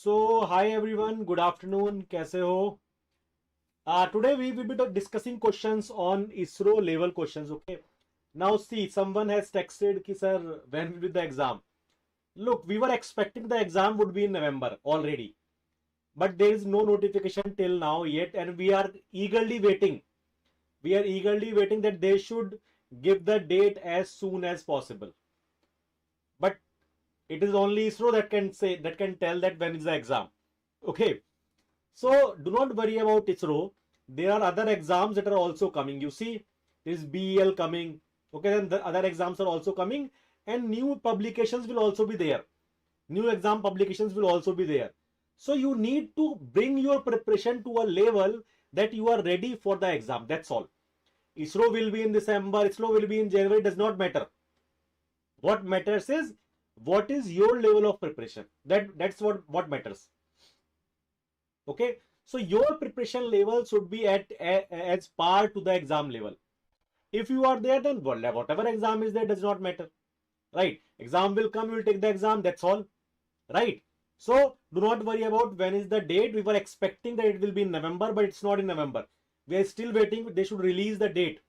Hi everyone, good afternoon. कैसे हो? Today we will be discussing questions on ISRO level questions. Okay. Now see, someone has texted कि sir, when will be the exam? Look, we were expecting the exam would be in November already, but there is no notification till now yet, and we are eagerly waiting. We are eagerly waiting that they should give the date as soon as possible. But it is only ISRO that can say, that can tell that when is the exam. Okay. So do not worry about ISRO. There are other exams that are also coming. You see, there is BEL coming. Okay, then the other exams are also coming, and new publications will also be there. New exam publications will also be there. So you need to bring your preparation to a level that you are ready for the exam. That's all. ISRO will be in December, ISRO will be in January, does not matter. What matters is what is your level of preparation. That's what matters. Okay, so your preparation level should be at as par to the exam level. If you are there, then whatever exam is there does not matter, right? Exam will come, you will take the exam, that's all, right? So do not worry about when is the date. We were expecting that it will be in November, but it's not in November. We are still waiting. They should release the date.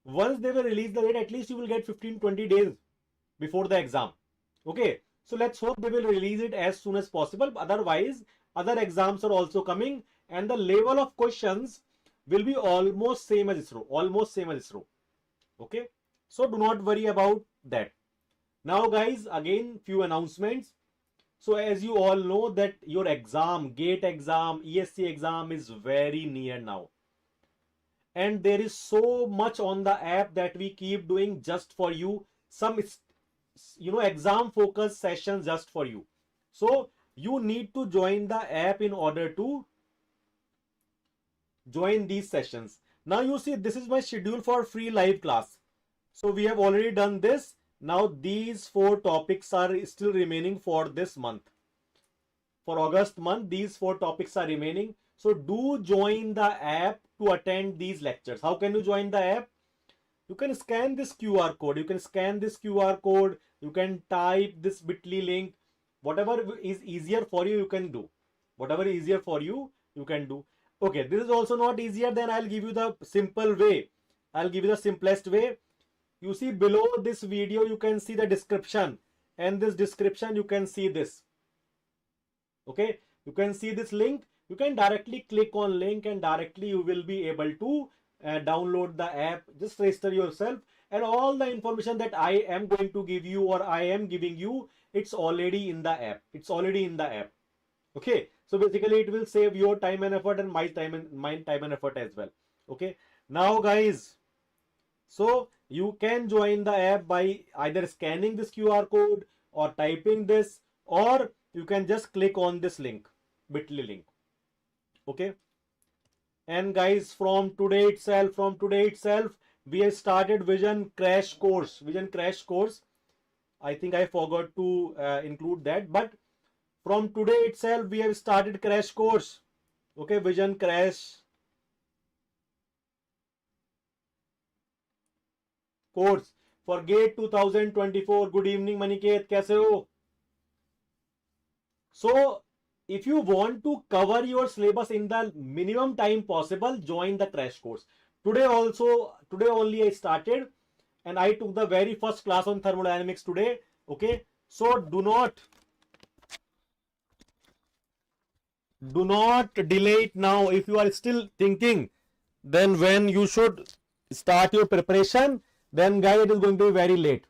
Once they will release the date, at least you will get 15-20 days before the exam. Okay, so let's hope they will release it as soon as possible. Otherwise, other exams are also coming, and the level of questions will be almost same as ISRO. Okay, so do not worry about that. Now guys, again few announcements. So as you all know that your exam, GATE exam, ESC exam is very near now, and there is so much on the app that we keep doing just for you. Some exam focused sessions just for you. So you need to join the app in order to join these sessions. Now you see, this is my schedule for free live class. So we have already done this. Now these 4 topics are still remaining for this month. For August month, these 4 topics are remaining. So do join the app to attend these lectures. How can you join the app? You can scan this QR code. You can type this bit.ly link. Whatever is easier for you, you can do. Okay, this is also not easier, then I'll give you the simple way. I'll give you the simplest way. You see below this video, you can see the description. And this description, you can see this. Okay, you can see this link. You can directly click on link and directly you will be able to download the app. Just register yourself, and all the information that I am going to give you or I am giving you, it's already in the app. Okay, so basically it will save your time and effort and my time and effort as well. Okay, now guys, so you can join the app by either scanning this QR code or typing this, or you can just click on this link, bit.ly link. Okay, and guys, from today itself we have started vision crash course. I think I forgot to include that, but from today itself we have started crash course. Okay, vision crash course for GATE 2024. Good evening Maniket, कैसे हो? So if you want to cover your syllabus in the minimum time possible, join the crash course. Today only I started, and I took the very first class on thermodynamics today. Okay, so do not delay it now. If you are still thinking then when you should start your preparation, then guys, it is going to be very late.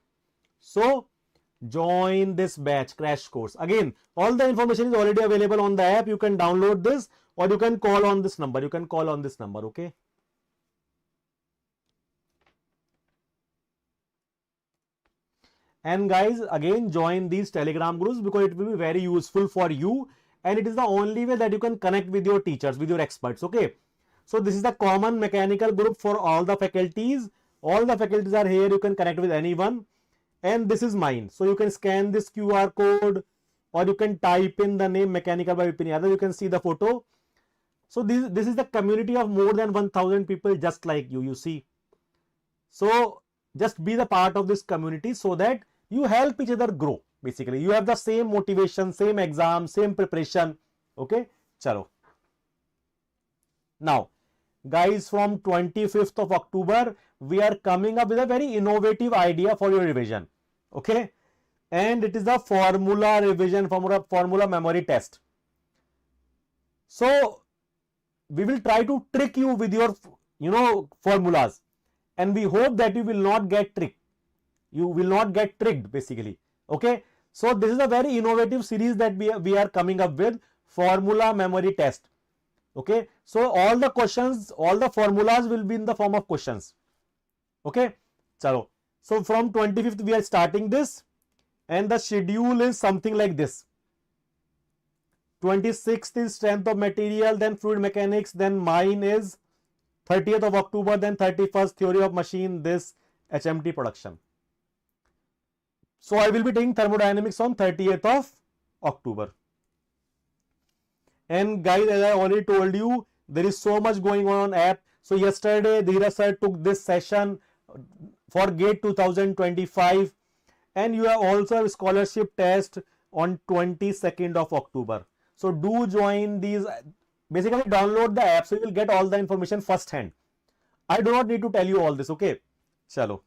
So join this batch crash course. Again, all the information is already available on the app. You can download this, or you can call on this number. Okay, and guys, again, join these Telegram groups because it will be very useful for you, and it is the only way that you can connect with your teachers, with your experts. Okay, so this is the common mechanical group for all the faculties. All the faculties are here. You can connect with anyone, and this is mine. So you can scan this QR code, or you can type in the name mechanical by Vipin Yadav. You can see the photo. So this is the community of more than 1000 people just like you. You see, so just be the part of this community so that you help each other grow. basically. You have the same motivation, same exam, same preparation. Okay, chalo. Now, guys, from 25th of October, we are coming up with a very innovative idea for your revision. Okay, and it is the formula revision, formula memory test. So we will try to trick you with your formulas, and we hope that you will not get tricked. You will not get tricked, basically. Okay, so this is a very innovative series that we are coming up with, formula memory test. Okay, so all the questions, all the formulas will be in the form of questions. Okay, chalo. So from 25th we are starting this, and the schedule is something like this. 26th is strength of material, then fluid mechanics, then mine is 30th of October, then 31st theory of machine, this HMT production. So I will be taking thermodynamics on 30th of October. And guys, as I already told you, there is so much going on app. So yesterday Dheeraj sir took this session for GATE 2025, and you have also a scholarship test on 22nd of October. So do join these. Basically download the app so you will get all the information first hand. I do not need to tell you all this. Okay, chalo.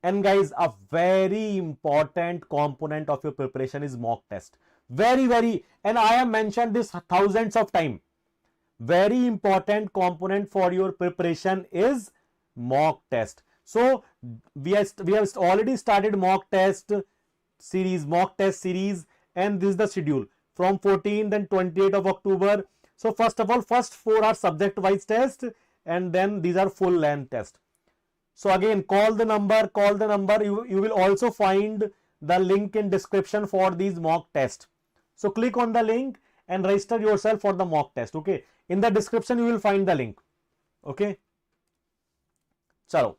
And guys, a very important component of your preparation is mock test. Very, and I have mentioned this thousands of times. Very important component for your preparation is mock test. So we have already started mock test series, and this is the schedule from 14th and 28th of October. So first of all, first 4 are subject-wise test, and then these are full length test. So again, call the number. You will also find the link in description for these mock tests. So click on the link and register yourself for the mock test. Okay, in the description you will find the link. Okay, chalo.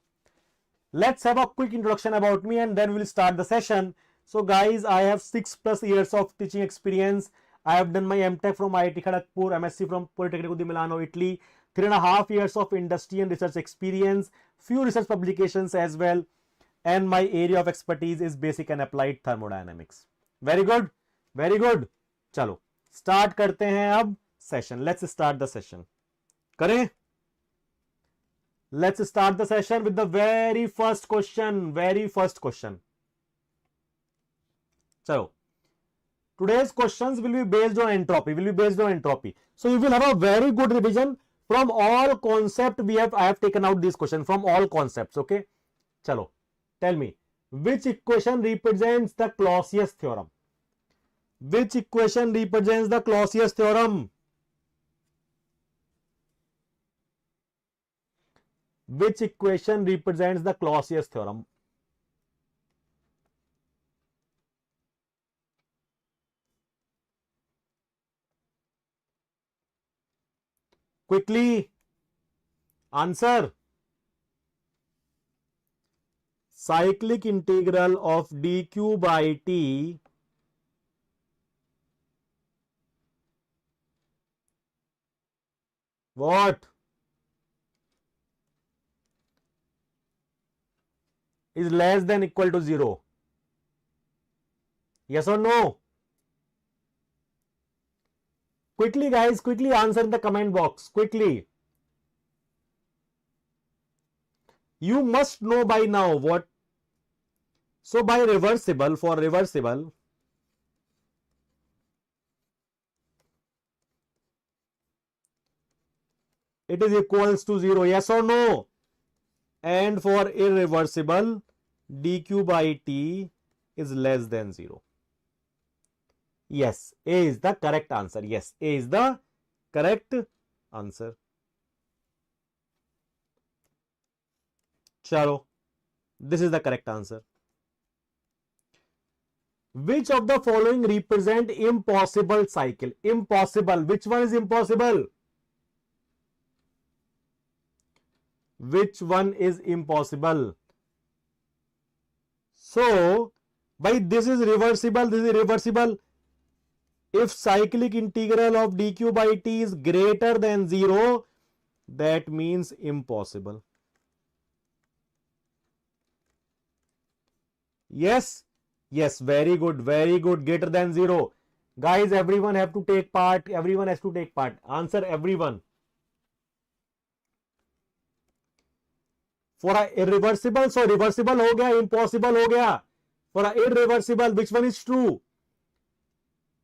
Let's have a quick introduction about me, and then we'll start the session. So guys, I have 6+ years of teaching experience. I have done my MTech from IIT Kharagpur, MSc from Politecnico di Milano, Italy. 3.5 years of industry and research experience, few research publications as well, and my area of expertise is basic and applied thermodynamics. Very good, chalo start karte hain ab session. Let's start the session. Kare? Let's start the session with the very first question. Chalo. Today's questions will be based on entropy. So you will have a very good revision from all concept. I have taken out this question from all concepts. Okay, chalo, tell me, which equation represents the Clausius theorem? Which equation represents the Clausius theorem? Which equation represents the Clausius theorem? Quickly answer. Cyclic integral of dq by t what is less than equal to 0? Yes or no? Quickly guys, quickly answer in the comment box. Quickly. You must know by now what. So by reversible, for reversible, it is equals to 0. Yes or no? And for irreversible, dq by t is less than 0. Yes, A is the correct answer. Yes, A is the correct answer. Chalo, this is the correct answer. Which of the following represent impossible cycle? Impossible. Which one is impossible? Which one is impossible? So, by this is reversible, this is irreversible. If cyclic integral of dq by t is greater than 0, that means impossible. Yes, Yes, very good, greater than 0. Guys, everyone have to take part, everyone has to take part. Answer everyone. For a irreversible, so reversible हो गया, impossible हो गया. For a irreversible, which one is true?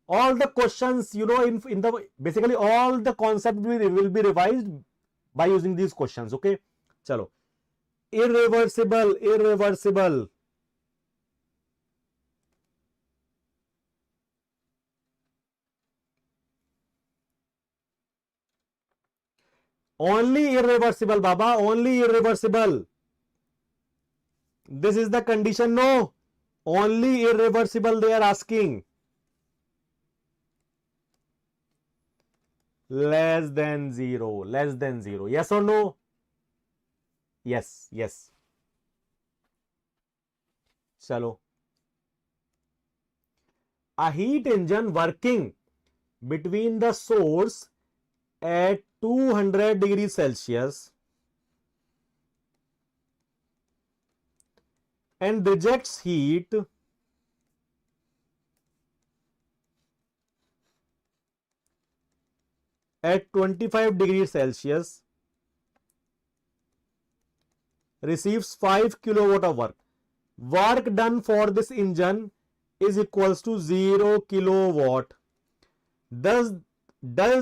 All the questions, you know, in the basically all the concept will be revised by using these questions. Okay, chalo. Irreversible. Only irreversible, Baba. Only irreversible. This is the condition. No. Only irreversible they are asking. Less than 0. Less than 0. Yes or no? Yes. Yes. Chalo. A heat engine working between the source at 200 degrees Celsius and rejects heat at 25 degrees Celsius receives 5 kilowatt of work. Work done for this engine is equals to 0 kilowatt. Does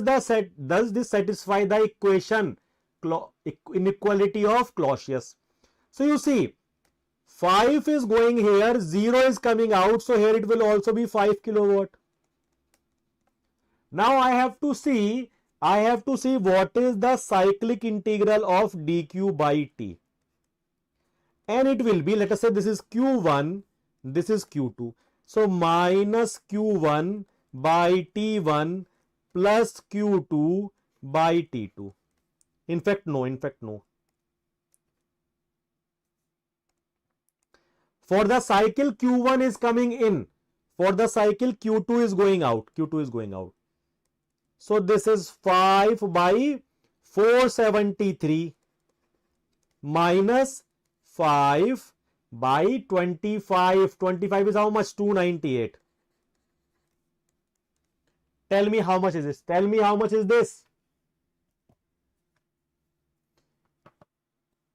this satisfy the equation inequality of Clausius? So you see, 5 is going here, 0 is coming out, so here it will also be 5 kilowatt. Now I have to see what is the cyclic integral of dq by t. And it will be, let us say this is q1, this is q2. So minus q1 by t1 plus q2 by t2. In fact, no. For the cycle q1 is coming in. For the cycle q2 is going out. So this is 5 by 473 minus 5 by 25. 25 is how much? 298. Tell me how much is this? Tell me how much is this?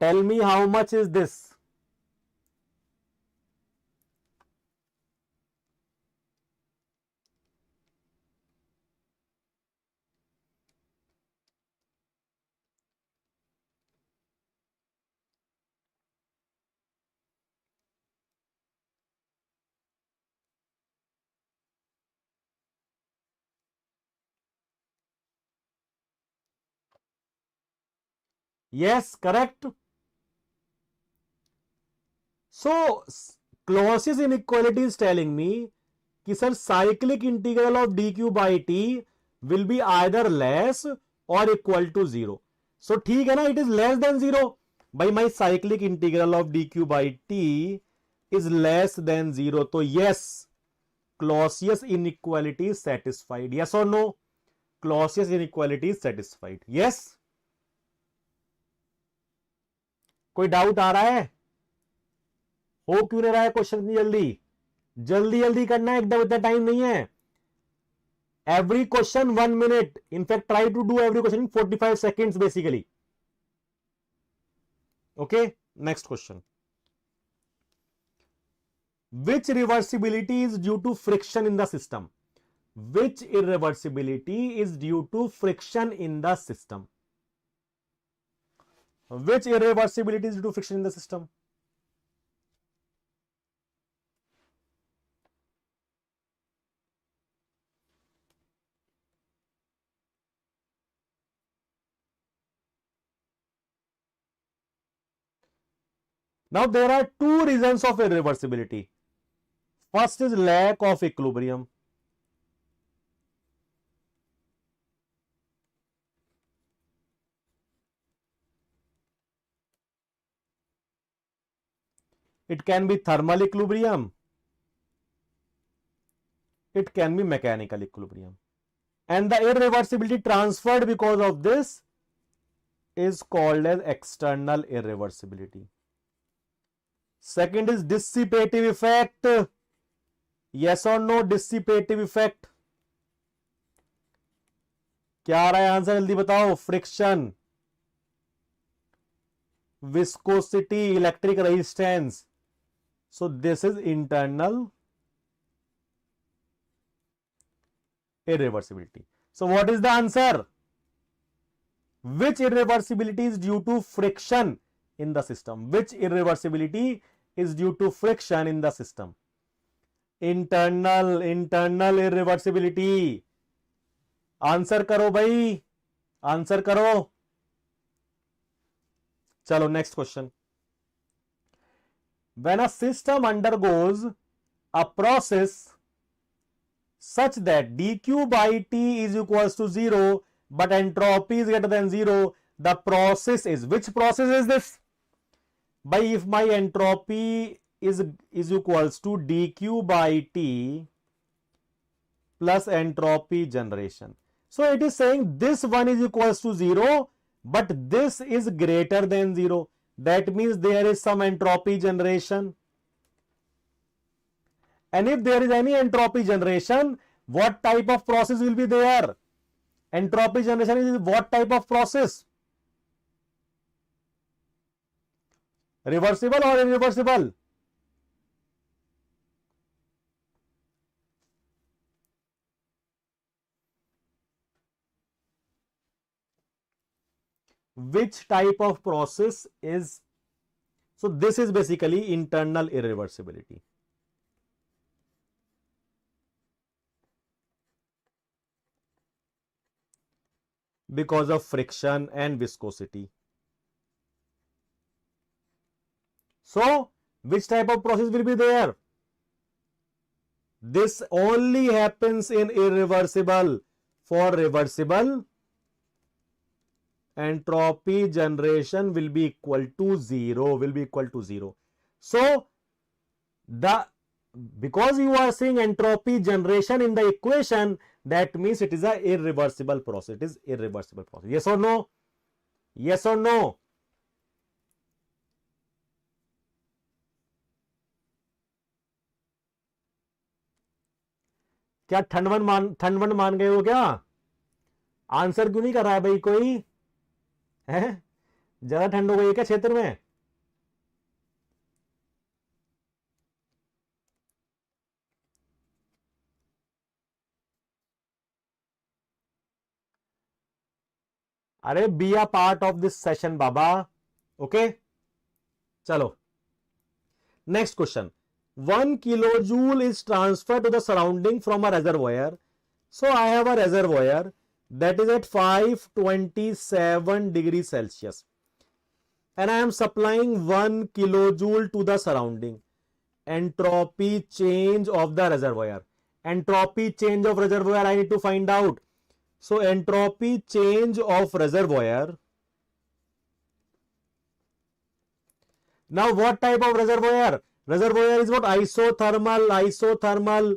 Tell me how much is this? Yes, correct. So Clausius inequality is telling me कि sir cyclic integral of dq by t will be either less or equal to 0. So ठीक है ना, it is less than 0. By my cyclic integral of dq by t is less than 0. तो yes, Clausius inequality is satisfied. Yes or no? Clausius inequality is satisfied. Yes. कोई doubt आ रहा है? हो क्यों नहीं रहा है क्वेश्चन जल्दी जल्दी करना है, एकदम इतना टाइम नहीं है. Every question 1 minute. In fact, try to do every question in 45 seconds basically. Okay, next question. Which reversibility is due to friction in the system? Which irreversibility is due to friction in the system? Which irreversibility is due to friction in the system? Now there are two reasons of irreversibility. First is lack of equilibrium. It can be thermal equilibrium. It can be mechanical equilibrium. And the irreversibility transferred because of this is called as external irreversibility. Second is dissipative effect. Yes और no, dissipative effect. क्या आ रहा है answer, जल्दी बताओ। Friction, viscosity, electric resistance. So this is internal irreversibility. So what is the answer? Which irreversibility is due to friction in the system? Which irreversibility is due to friction in the system? Internal irreversibility. Answer करो भाई, answer करो। चलो next question. When a system undergoes a process such that dq by t is equals to 0 but entropy is greater than 0, the process is, which process is this? By if my entropy is equals to dq by t plus entropy generation. So it is saying this one is equals to 0 but this is greater than 0. That means there is some entropy generation. And if there is any entropy generation, what type of process will be there? Entropy generation is what type of process? Reversible or irreversible? Which type of process is? So this is basically internal irreversibility. Because of friction and viscosity. So which type of process will be there? This only happens in irreversible. For reversible, entropy generation will be equal to 0, So because you are seeing entropy generation in the equation, that means it is a irreversible process. It is irreversible process. Yes or no? Yes or no? क्या ठंड मान गए हो क्या? Answer क्यों नहीं कर रहा है भाई कोई? है ज्यादा ठंड हो गई है क्या क्षेत्र में? अरे be a part of this session Baba. Okay चलो next question. 1 kilojoule is transferred to the surrounding from a reservoir. So I have a reservoir that is at 527 degrees Celsius and I am supplying 1 kilojoule to the surrounding. Entropy change of the reservoir. Entropy change of reservoir I need to find out. So entropy change of reservoir. Now what type of reservoir? Reservoir is what? Isothermal.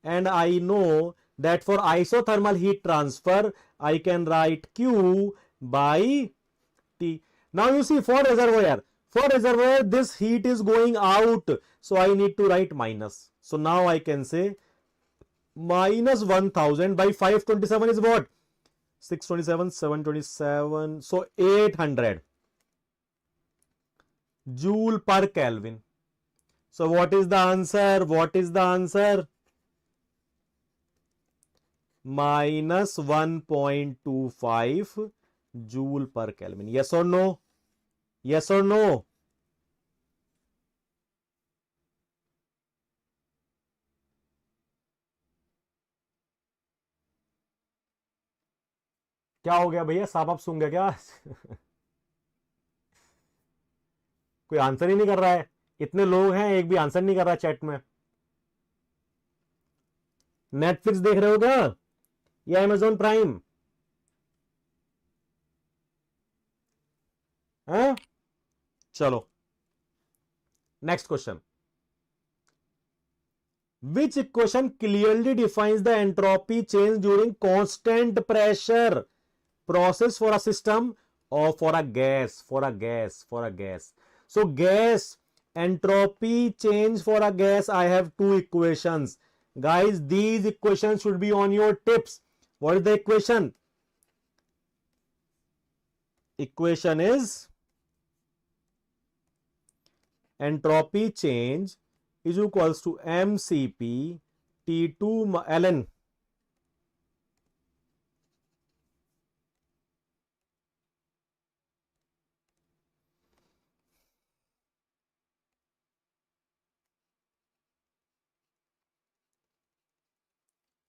And I know that for isothermal heat transfer, I can write Q by T. Now you see for reservoir, this heat is going out. So I need to write minus. So now I can say minus 1000 by 527 is what? 627, 727. So 800 joule per Kelvin. So what is the answer? What is the answer? Minus 1.25 joule per Kelvin. Yes or no? Yes or no? क्या हो गया भैया, सांप आप सूंघ गया क्या? कोई आंसर ही नहीं कर रहा है। इतने लोग हैं, एक भी आंसर नहीं कर रहा चैट में। नेटफ्लिक्स देख रहे हो क्या या अमेजॉन प्राइम? हाँ चलो next question. Which equation clearly defines the entropy change during constant pressure process for a system or for a gas? So gas entropy change for a gas, I have two equations. Guys, these equations should be on your tips. What is the equation? Equation is entropy change is equals to mCp T2 ln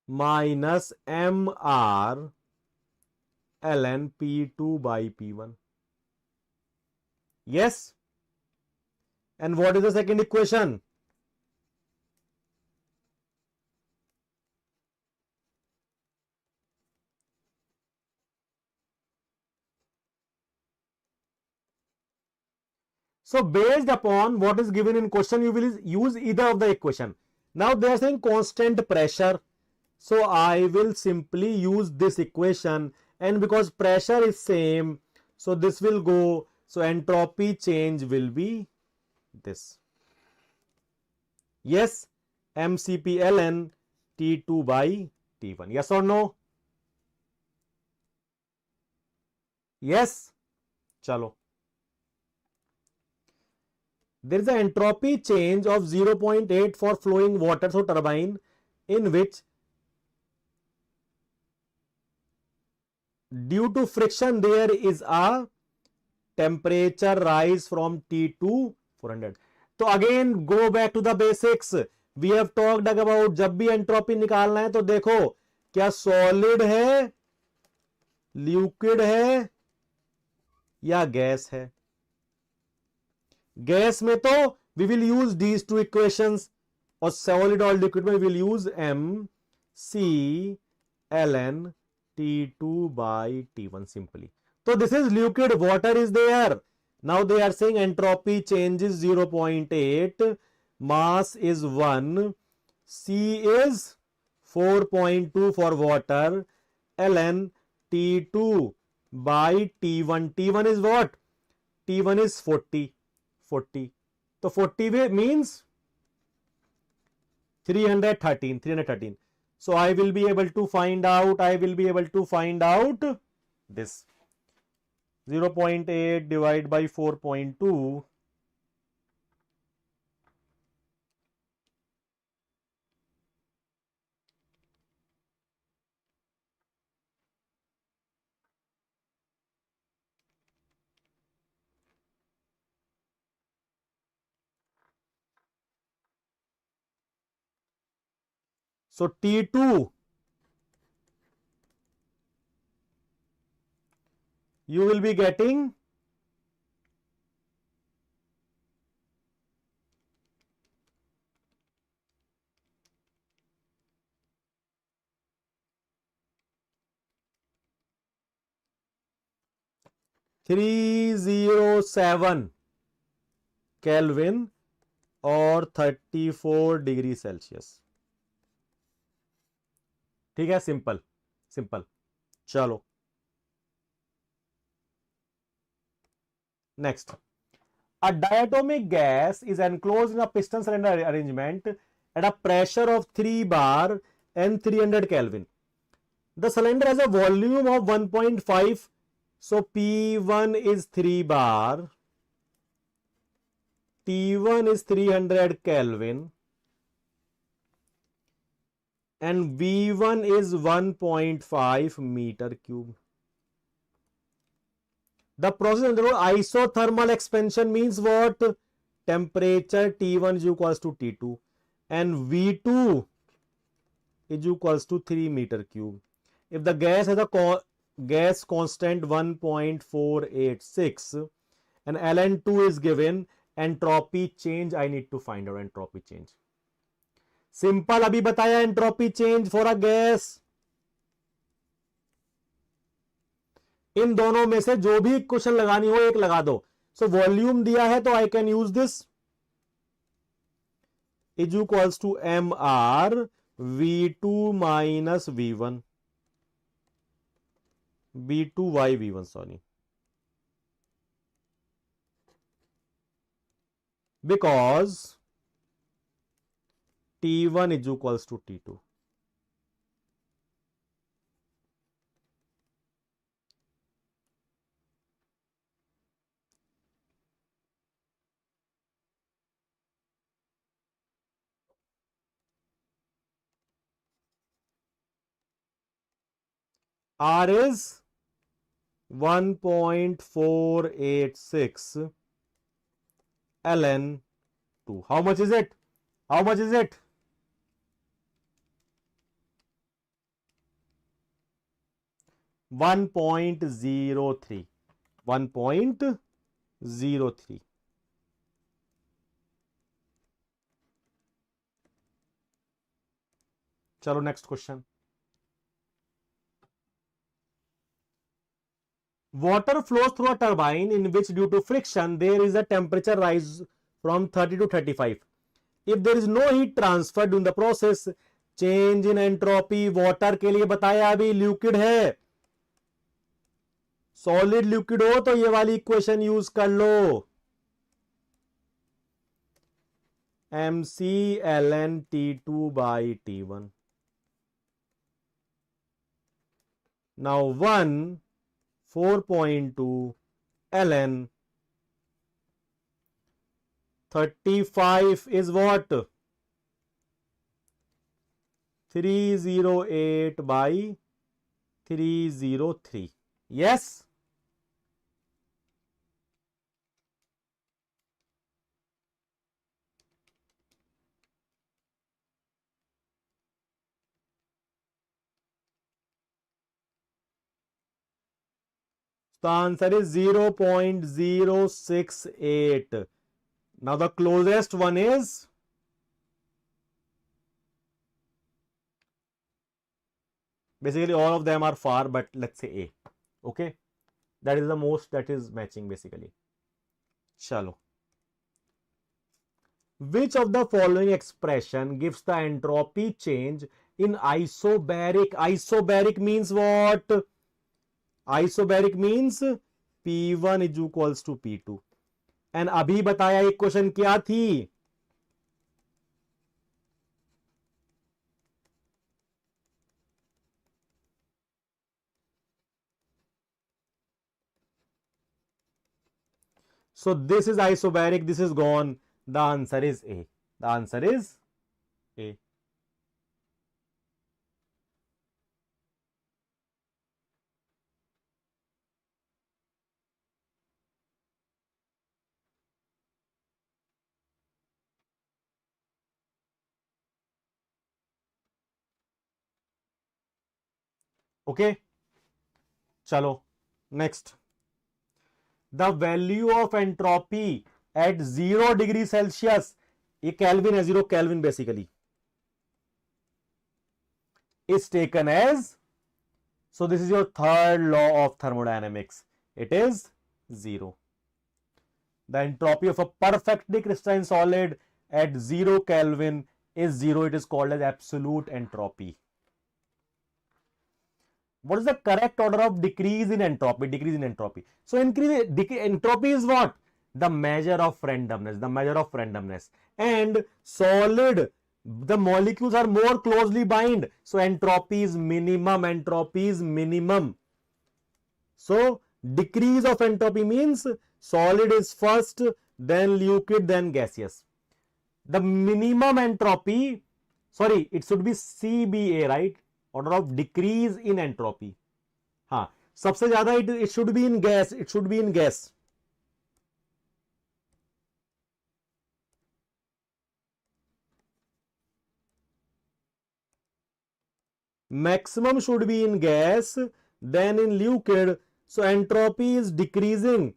minus mR ln P2 by P1. Yes. And what is the second equation? So based upon what is given in question, you will use either of the equation. Now they are saying constant pressure. So I will simply use this equation, and because pressure is same, so this will go. So entropy change will be this. Yes, mCp ln T2 by T1. Yes or no? Yes. Chalo. There is an entropy change of 0.8 for flowing water, so turbine, in which due to friction there is a temperature rise from T to 400. तो again go back to the basics. We have talked about जब भी entropy निकालना है तो देखो क्या solid है, liquid है या gas है. गैस में तो we will use these two equations, और solid और liquid में we will use m c ln T2 by T1 simply. So this is liquid, water is there. Now they are saying entropy change is 0.8, mass is 1, C is 4.2 for water, ln T2 by T1. T1 is what? T1 is 40. So 40 means 313. So I will be able to find out this 0.8 divided by 4.2. So T2 you will be getting 307 Kelvin और 34 degree Celsius. ठीक है, simple. चलो next. A diatomic gas is enclosed in a piston cylinder arrangement at a pressure of 3 bar and 300 Kelvin. The cylinder has a volume of 1.5. So P1 is 3 bar, T1 is 300 Kelvin, and V1 is 1.5 meter cube. The process undergoes isothermal expansion means what? Temperature T1 is equals to T2 and V2 is equals to 3 meter cube. If the gas has a gas constant 1.486 and ln2 is given, entropy change I need to find out. Entropy change simple अभी बताया. Entropy change for a gas. इन दोनों में से जो भी question लगानी हो एक लगा दो. सो वॉल्यूम दिया है तो I can use this is equals to M R V2 minus V1 V2 V1 sorry. because T1 is equals to T2. R is 1.486 ln 2. How much is it? How much is it? 1.03. 1.03. चलो next question. Water flows through a turbine in which due to friction there is a temperature rise from 30 to 35. If there is no heat transfer during the process, change in entropy. water के लिए बताया अभी liquid है, solid liquid हो तो ये वाली equation use कर लो, mc ln t2 by t1. Now 1 4.2 ln 35 is what? 308 by 303. Yes? The answer is 0.068. Now the closest one is basically all of them are far, but let's say A. Okay, that is the most that is matching basically. Chalo. Which of the following expression gives the entropy change in isobaric? Isobaric means what? Isobaric means P1 is equals to P2. And अभी बताया एक question क्या थी? So this is isobaric, this is gone. The answer is A. The answer is A. Okay, chalo next. The value of entropy at 0 degree Celsius, ये Kelvin है, 0 Kelvin basically, is taken as, so this is your third law of thermodynamics, it is 0. The entropy of a perfectly crystalline solid at 0 Kelvin is 0. It is called as absolute entropy. What is the correct order of decrease in entropy? Decrease in entropy. So entropy is what? The measure of randomness. The measure of randomness. And solid, the molecules are more closely bound. So entropy is minimum. Entropy is minimum. So decrease of entropy means solid is first, then liquid, then gaseous. The minimum entropy, sorry, it should be CBA, right? Order of decrease in entropy. हाँ, सबसे ज्यादा it should be in gas. It should be in gas. Maximum should be in gas, then in liquid. So entropy is decreasing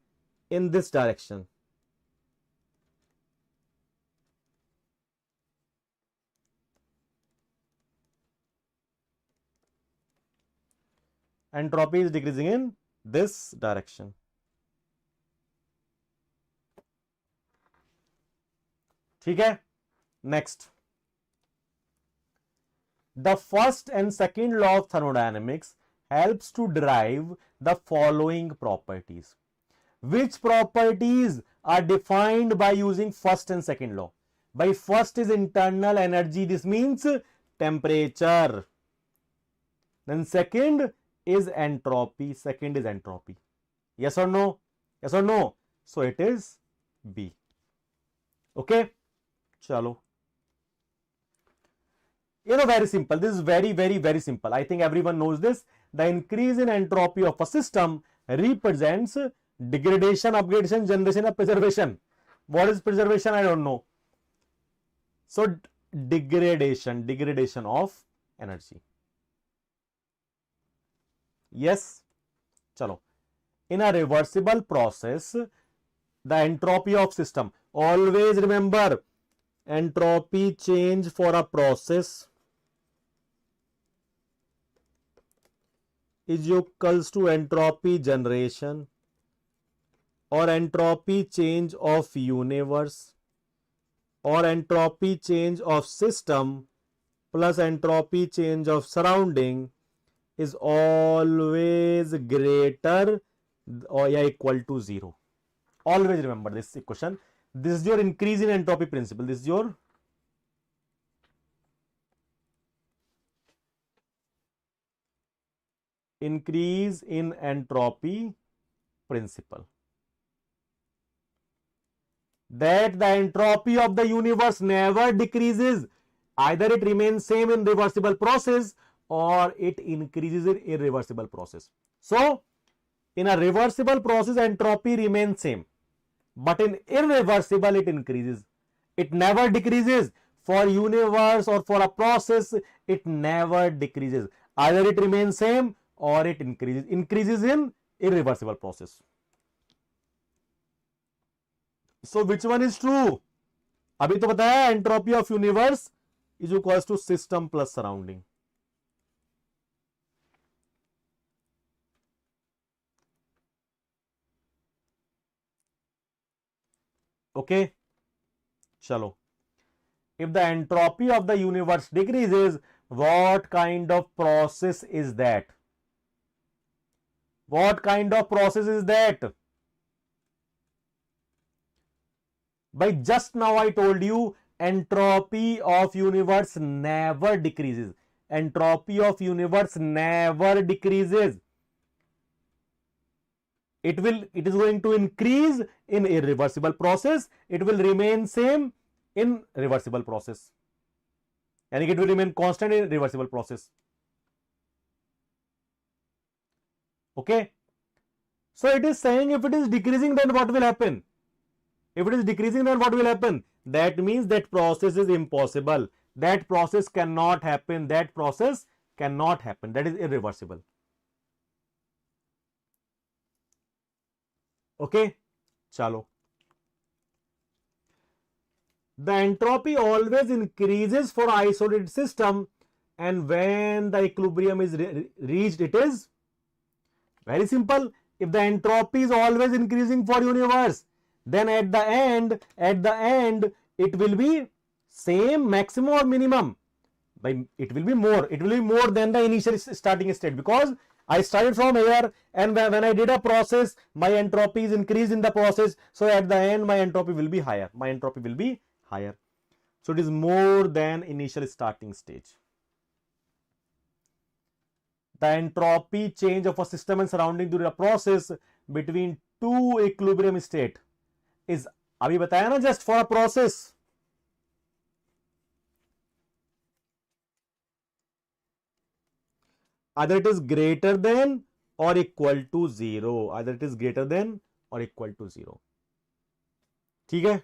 in this direction. Entropy is decreasing in this direction. ठीक है? Next. The first and second law of thermodynamics helps to derive the following properties. Which properties are defined by using first and second law. By first is internal energy, this means temperature. Then second is entropy. Second is entropy. Yes or no? Yes or no? So it is B. Okay? Chalo. Very simple. This is very simple. I think everyone knows this. The increase in entropy of a system represents degradation, upgradation, generation, or preservation. What is preservation? I don't know. So degradation of energy. Yes. Chalo. In a reversible process, the entropy of system. Always remember, entropy change for a process is equals to entropy generation or entropy change of universe or entropy change of system plus entropy change of surrounding is always greater or equal to 0. Always remember this equation. This is your increase in entropy principle. This is your increase in entropy principle. That the entropy of the universe never decreases. Either it remains same in reversible process or it increases in irreversible process. So, in a reversible process, entropy remains same. But in irreversible, it increases. It never decreases. For universe or for a process, it never decreases. Either it remains same or it increases. Increases in irreversible process. So which one is true? अभी तो बताया entropy of universe is equals to system plus surrounding. Okay, chalo. If the entropy of the universe decreases, what kind of process is that? What kind of process is that? By just now I told you entropy of universe never decreases. Entropy of universe never decreases. It is going to increase in irreversible process. It will remain same in reversible process. And it will remain constant in reversible process. Okay. So it is saying if it is decreasing, then what will happen? If it is decreasing, then what will happen? That means that process is impossible. That process cannot happen. That process cannot happen. That is irreversible. Okay, chalo. The entropy always increases for isolated system, and when the equilibrium is reached, it is very simple. If the entropy is always increasing for universe, then at the end, it will be same maximum or minimum. It will be more. It will be more than the initial starting state, because I started from here, and when I did a process, my entropy is increased in the process. So at the end, my entropy will be higher. My entropy will be higher. So it is more than initial starting stage. The entropy change of a system and surrounding during a process between two equilibrium state is, अभी बताया ना, just for a process. Either it is greater than or equal to 0. Either it is greater than or equal to 0. ठीक है,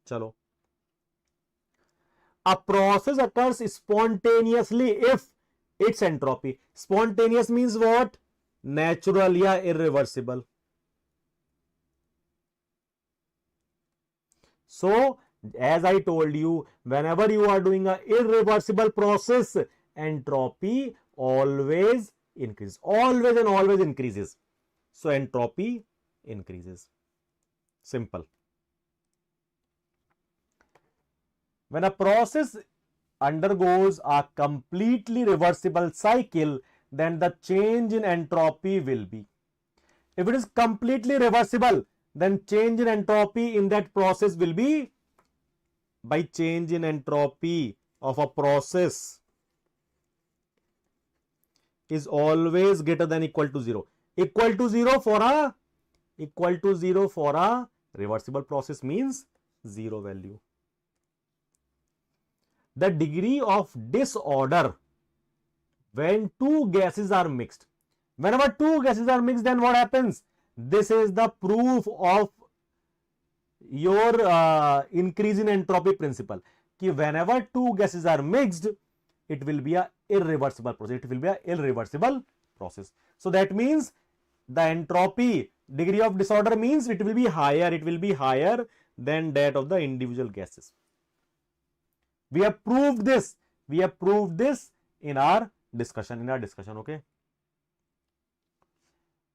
चलो. A process occurs spontaneously if its entropy. Spontaneous means what? Natural या irreversible. So, as I told you, whenever you are doing an irreversible process, entropy always increases. Always and always increases. So, entropy increases. Simple. When a process undergoes a completely reversible cycle, then the change in entropy will be. If it is completely reversible, then change in entropy in that process will be, by change in entropy of a process is always greater than equal to 0. Equal to 0 for a reversible process means 0 value. The degree of disorder when two gases are mixed. Whenever two gases are mixed, then what happens? This is the proof of your increase in entropy principle. Ki whenever two gases are mixed, it will be a irreversible process. It will be a irreversible process. So that means the entropy degree of disorder means it will be higher. It will be higher than that of the individual gases. We have proved this. We have proved this in our discussion. Okay.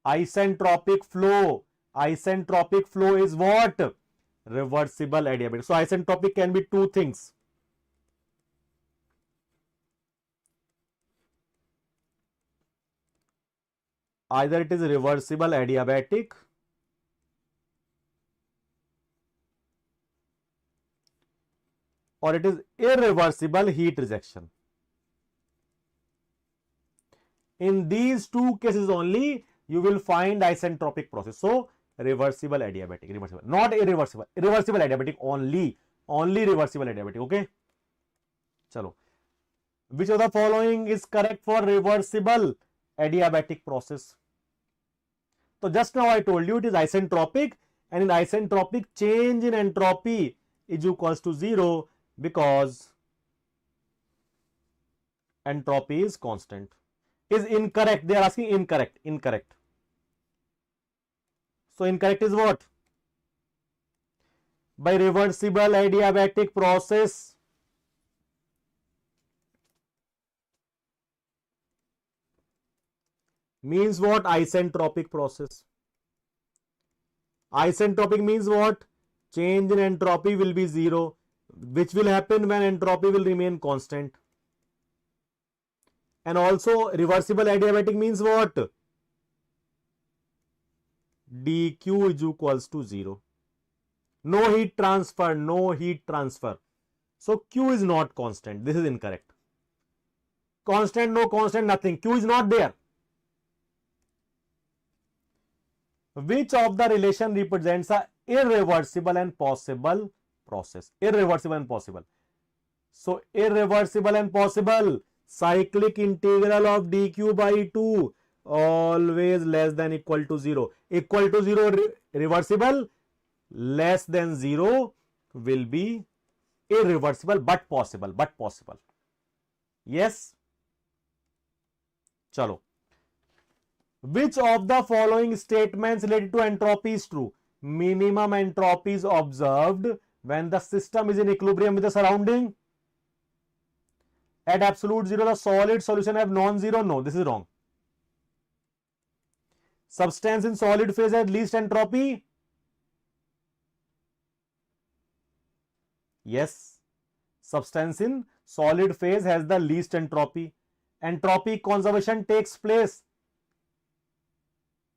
Isentropic flow. Isentropic flow is what? Reversible adiabatic. So isentropic can be two things. Either it is reversible adiabatic or it is irreversible heat rejection. In these two cases only you will find isentropic process. So reversible adiabatic, reversible, not irreversible, irreversible adiabatic only reversible adiabatic. Okay, chalo, which of the following is correct for reversible adiabatic process? So just now I told you it is isentropic, and in isentropic change in entropy is equals to 0 because entropy is constant. Is incorrect. They are asking incorrect. Incorrect. So incorrect is what? By reversible adiabatic process, means what? Isentropic process. Isentropic means what? Change in entropy will be 0, which will happen when entropy will remain constant. And also reversible adiabatic means what? dq is equals to 0. No heat transfer, no heat transfer. So Q is not constant. This is incorrect. Constant, no constant, nothing. Q is not there. Which of the relation represents a irreversible and possible process? Irreversible and possible. So irreversible and possible, cyclic integral of dq by 2 always less than equal to 0. Equal to 0 reversible, less than 0 will be irreversible but possible. Yes. Chalo. Which of the following statements related to entropy is true? Minimum entropy is observed when the system is in equilibrium with the surrounding. At absolute 0, the solid solution have non-zero. No, this is wrong. Substance in solid phase has least entropy. Yes. Substance in solid phase has the least entropy. Entropy conservation takes place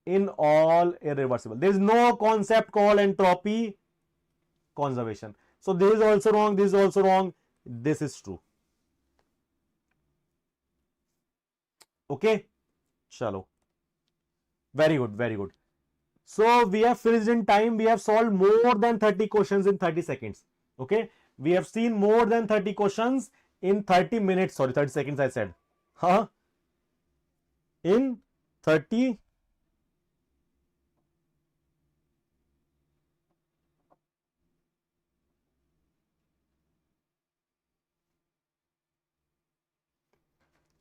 in all irreversible. There is no concept called entropy conservation. So this is also wrong, this is also wrong, this is true. Okay, chalo. Very good, very good. So we have finished in time. We have solved more than 30 questions in 30 seconds. Okay, we have seen more than 30 questions in 30 minutes. Sorry, 30 seconds I said. Huh? In 30.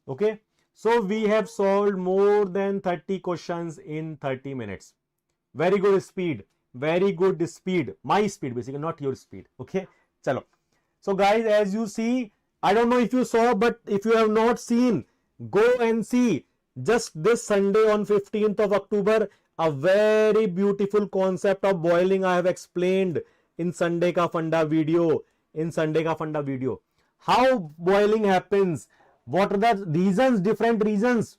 Okay, so we have solved more than 30 questions in 30 minutes. Very good speed. Very good speed. My speed basically, not your speed. Okay, chalo. So guys, as you see, I don't know if you saw, but if you have not seen, go and see. Just this Sunday on 15th of October, a very beautiful concept of boiling I have explained in Sunday Ka Funda video. How boiling happens. What are the reasons, different reasons?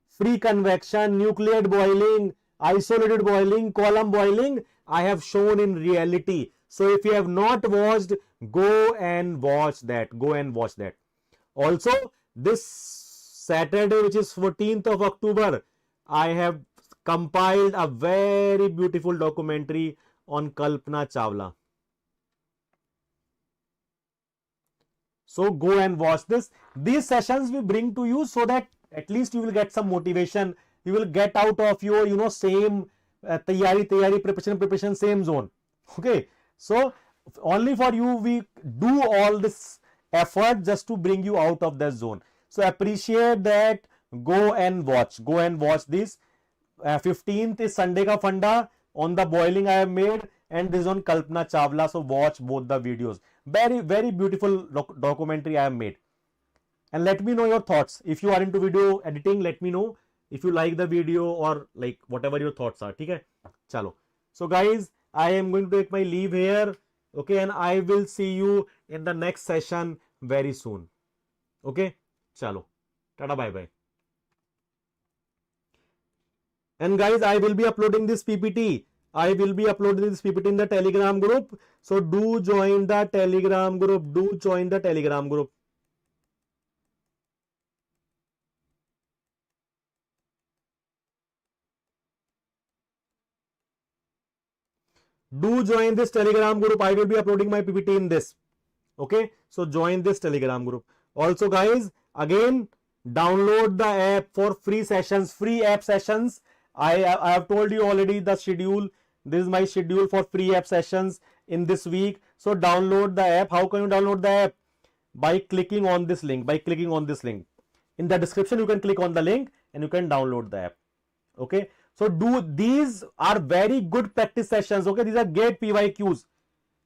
Free convection, nucleate boiling, isolated boiling, column boiling, I have shown in reality. So if you have not watched, go and watch that. Go and watch that. Also, this Saturday, which is 14th of October, I have compiled a very beautiful documentary on Kalpana Chawla. So go and watch this. These sessions we bring to you so that at least you will get some motivation. You will get out of your, same tayari, preparation, same zone. Okay. So only for you we do all this effort just to bring you out of that zone. So appreciate that. Go and watch. Go and watch this. 15th is Sunday ka funda on the boiling I have made, and this is on Kalpana Chawla. So watch both the videos. Very, very beautiful documentary I have made. And let me know your thoughts. If you are into video editing, let me know if you like the video or like whatever your thoughts are. Okay? Chalo. So guys, I am going to take my leave here. Okay, and I will see you in the next session very soon. Okay? Chalo. Tada, bye bye. And guys, I will be uploading this PPT. I will be uploading this PPT in the Telegram group. So do join the Telegram group. Do join the Telegram group. Do join this Telegram group. I will be uploading my PPT in this. Okay. So join this Telegram group. Also guys, again, download the app for free sessions, free app sessions. I have told you already the schedule. This is my schedule for free app sessions in this week. So download the app. How can you download the app? By clicking on this link. By clicking on this link. In the description, you can click on the link and you can download the app. Okay. So these are very good practice sessions. Okay. These are GATE PYQs.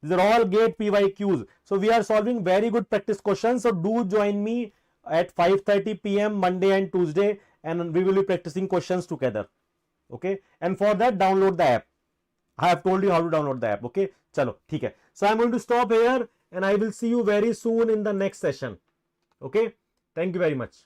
These are all GATE PYQs. So we are solving very good practice questions. So do join me at 5:30 p.m. Monday and Tuesday, and we will be practicing questions together. Okay. And for that, download the app. I have told you how to download the app. Okay. Chalo. ठीक है. So I'm going to stop here and I will see you very soon in the next session. Okay. Thank you very much.